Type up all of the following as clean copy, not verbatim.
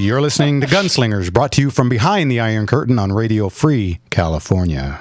You're listening to Gunslingers, brought to you from behind the Iron Curtain on Radio Free California.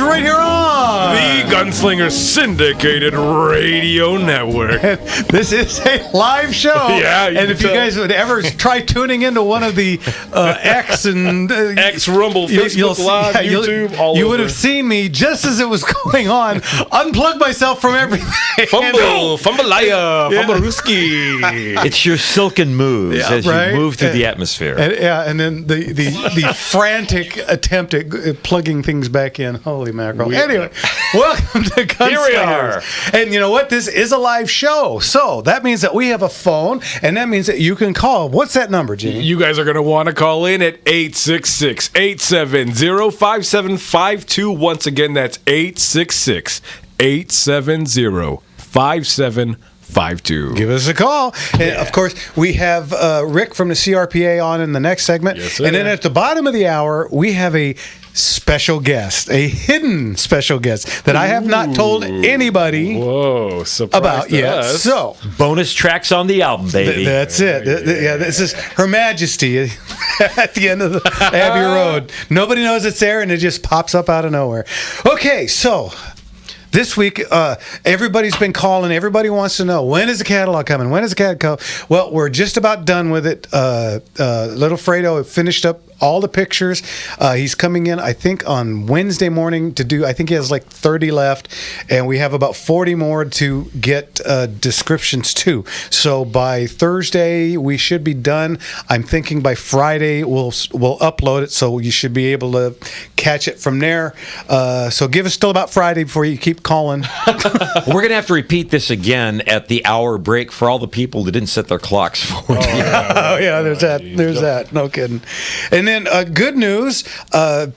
Right here on the Gunslinger Syndicated Radio Network. This is a live show. Yeah, and if you guys would ever try tuning into one of the X and X Rumble, Facebook Live, YouTube, all you over. would have seen me just as it was going on. Unplug myself from everything. Fumbalaya, Fumbaruski. It's your silken moves as you move through the atmosphere. And then the frantic attempt at plugging things back in. Holy mackerel. Anyway, welcome to Gunslingers. Here we are. And you know what? This is a live show. So that means that we have a phone, and that means that you can call. What's that number, Jimmy? You guys are going to want to call in at 866-870-5752. Once again, that's 866-870-5752. Give us a call. And of course, we have Rick from the CRPA on in the next segment. Yes, sir. And then at the bottom of the hour, we have a special guest, a hidden special guest that I have not told anybody about yet. So, bonus tracks on the album, baby. That's it. Yeah, this is Her Majesty at the end of the Abbey Road. Nobody knows it's there, and it just pops up out of nowhere. Okay, so this week, everybody's been calling. Everybody wants to know, when is the catalog coming? When is the catalog coming? Well, we're just about done with it. Little Fredo finished up all the pictures. He's coming in, I think, on Wednesday morning to do, I think he has like 30 left, and we have about 40 more to get descriptions to. So by Thursday, we should be done. I'm thinking by Friday, we'll upload it, so you should be able to catch it from there. So give us till about Friday before you keep calling. We're going to have to repeat this again at the hour break for all the people that didn't set their clocks for it. Oh, yeah, there's that. There's that. No kidding. And then good news, I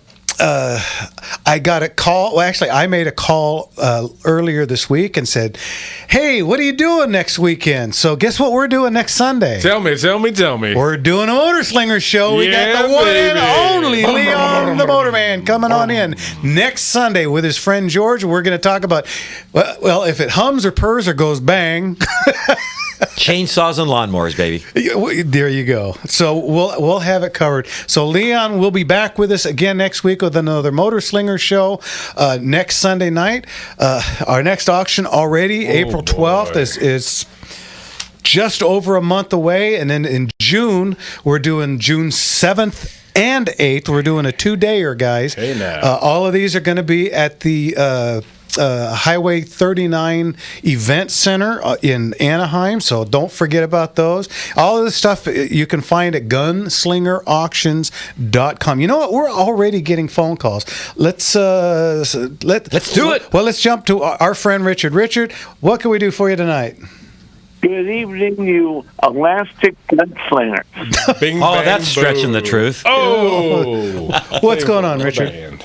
got a call. Well, actually, I made a call earlier this week and said, hey, what are you doing next weekend? So guess what we're doing next Sunday? Tell me. We're doing a Motorslinger show. We got the one and only Leon the Motorman coming on in next Sunday with his friend George. We're going to talk about, well, if it hums or purrs or goes bang. Chainsaws and lawnmowers, baby. There you go. So we'll have it covered. So Leon will be back with us again next week with another Motorslinger show next Sunday night. Our next auction already, April 12th, is just over a month away. And then in June, we're doing June 7th and 8th. We're doing a 2-dayer, guys. Hey, now. All of these are going to be at the Highway 39 Event Center in Anaheim, so don't forget about those. All of this stuff you can find at gunslingerauctions.com. You know what? We're already getting phone calls. Let's do it. Well, let's jump to our friend Richard. Richard, what can we do for you tonight? Good evening, you elastic gunslinger. Bing, oh, bang, that's boom. Stretching the truth. Oh, what's going on, Richard?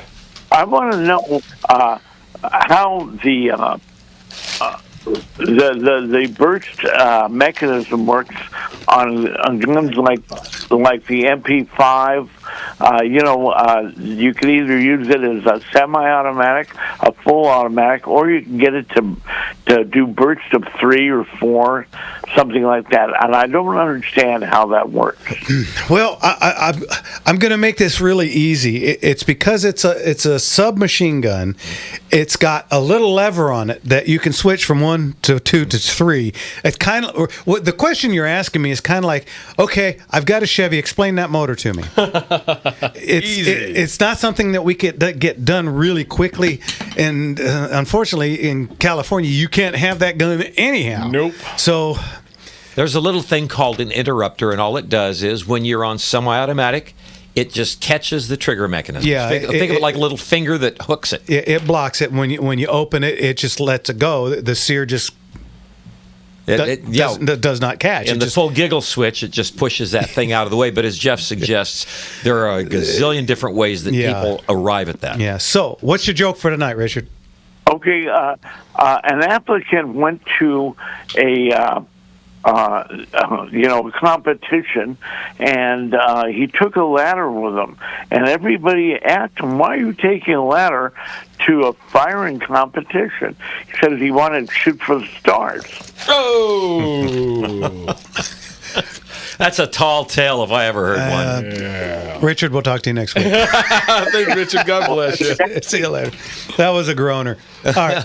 I want to know how the burst mechanism works on guns like the MP5. You can either use it as a semi-automatic, a full automatic, or you can get it to do bursts of 3 or 4, something like that. And I don't understand how that works. Well, I'm going to make this really easy. It's because it's a submachine gun. It's got a little lever on it that you can switch from 1 to 2 to 3. It's kind of the question you're asking me is kind of like, okay, I've got a Chevy. Explain that motor to me. It's not something that we get done really quickly, and unfortunately, in California, you can't have that gun anyhow. Nope. So there's a little thing called an interrupter, and all it does is when you're on semi-automatic, it just catches the trigger mechanism. Yeah, think of it like a little finger that hooks it. It blocks it when you open it. It just lets it go. The sear just does not catch. And the full giggle switch, it just pushes that thing out of the way. But as Jeff suggests, there are a gazillion different ways that people arrive at that. Yeah. So, what's your joke for tonight, Richard? Okay, an applicant went to a competition, and he took a ladder with him. And everybody asked him, "Why are you taking a ladder to a firing competition?" He said he wanted to shoot for the stars. Oh. That's a tall tale if I ever heard one. Yeah. Richard, we'll talk to you next week. Thanks, Richard. God bless you. See you later. That was a groaner. All right.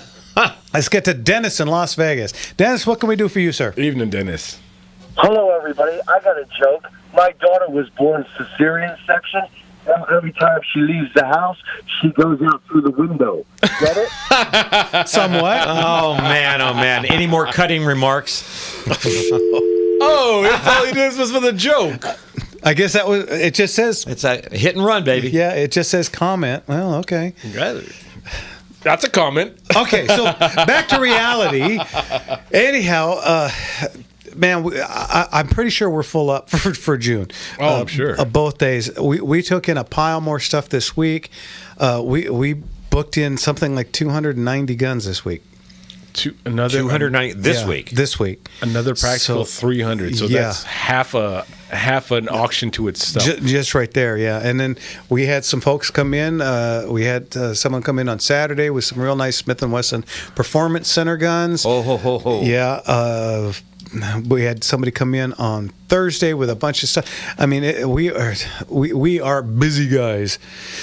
Let's get to Dennis in Las Vegas. Dennis, what can we do for you, sir? Evening, Dennis. Hello, everybody. I got a joke. My daughter was born cesarean section. And every time she leaves the house, she goes out through the window. Get it? Somewhat. Oh, man. Any more cutting remarks? Oh, that's all he did was for the joke. I guess that was, it just says, It's a hit and run, baby. yeah, it just says comment. Well, okay. That's a comment. Okay, so back to reality. Anyhow, man, I'm pretty sure we're full up for June. Oh, I'm sure. Both days. We took in a pile more stuff this week. We booked in something like 290 guns this week. Another 290 this week. This week. Another practical 300. So yeah. that's half an auction to itself. Just right there, yeah. And then we had some folks come in. We had someone come in on Saturday with some real nice Smith & Wesson Performance Center guns. Oh, ho, ho, ho. Yeah. We had somebody come in on Thursday with a bunch of stuff. I mean, we are busy guys.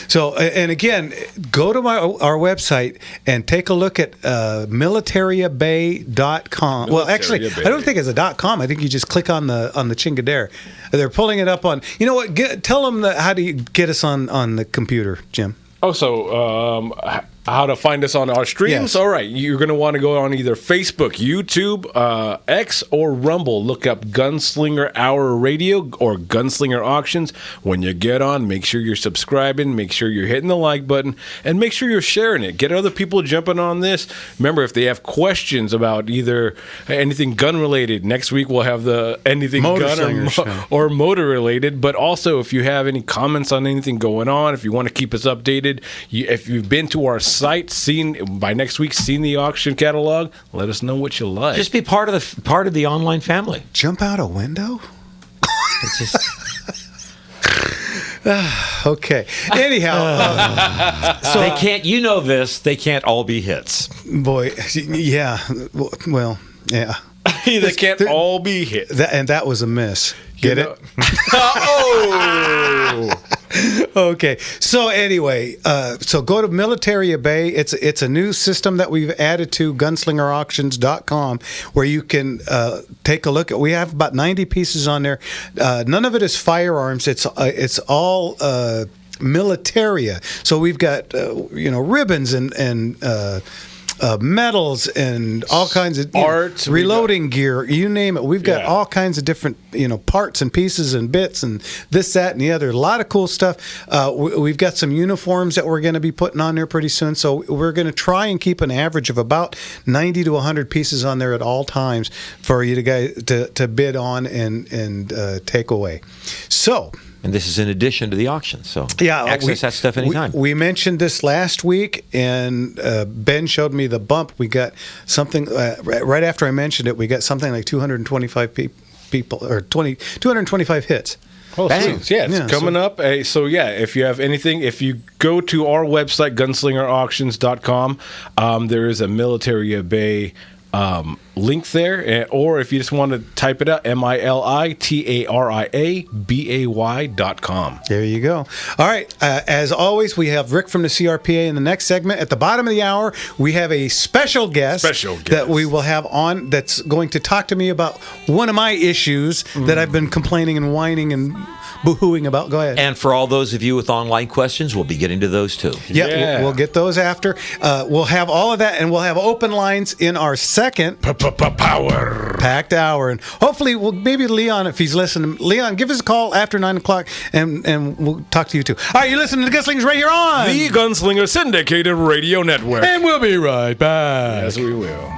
So, and again, go to our website and take a look at militariabay.com. Well, actually, I don't think it's a .com. I think you just click on the Chingadera. They're pulling it up on. You know what? Tell them how do you get us on the computer, Jim? Oh, so how to find us on our streams? Yes. All right. You're going to want to go on either Facebook, YouTube, X, or Rumble. Look up Gunslinger Hour Radio or Gunslinger Auctions. When you get on, make sure you're subscribing, make sure you're hitting the like button, and make sure you're sharing it. Get other people jumping on this. Remember, if they have questions about either anything gun-related, next week we'll have the anything gun or motor-related. But also, if you have any comments on anything going on, if you want to keep us updated, if you've been to our site, seen the auction catalog, let us know what you like. Just be part of the online family. Jump out a window? It's just Okay. Anyhow, so they can't. You know this. They can't all be hits. boy, yeah. Well, yeah. They can't all be hit. That was a miss. Get it? Oh! Okay. So anyway, so go to Military Bay. It's a new system that we've added to gunslingerauctions.com where you can take a look at. We have about 90 pieces on there. None of it is firearms. It's all militaria. So we've got ribbons and medals and all kinds of art, reloading gear, you name it. We've got all kinds of different parts and pieces and bits and this, that, and the other. A lot of cool stuff. We've got some uniforms that we're going to be putting on there pretty soon. So we're going to try and keep an average of about 90 to 100 pieces on there at all times for you to bid on and take away. So. And this is in addition to the auction, so access that stuff anytime. We mentioned this last week, and Ben showed me the bump. We got something right after I mentioned it. We got something like 225 people or 225 hits. Oh, it's coming up. So if you have anything, if you go to our website gunslingerauctions.com, there is a Military Bay link there, or if you just want to type it out, militariabay.com. There you go. All right. As always, we have Rick from the CRPA in the next segment. At the bottom of the hour, we have a special guest that we will have on that's going to talk to me about one of my issues that I've been complaining and whining and boo-hooing about. Go ahead. And for all those of you with online questions, we'll be getting to those too. Yeah. We'll get those after. We'll have all of that, and we'll have open lines in our second Power packed hour, and hopefully maybe Leon, if he's listening, Leon, give us a call after 9 o'clock, and we'll talk to you too. All right, you're listening to the Gunslingers right here on the Gunslinger Syndicated Radio Network, and we'll be right back. Yes, we will.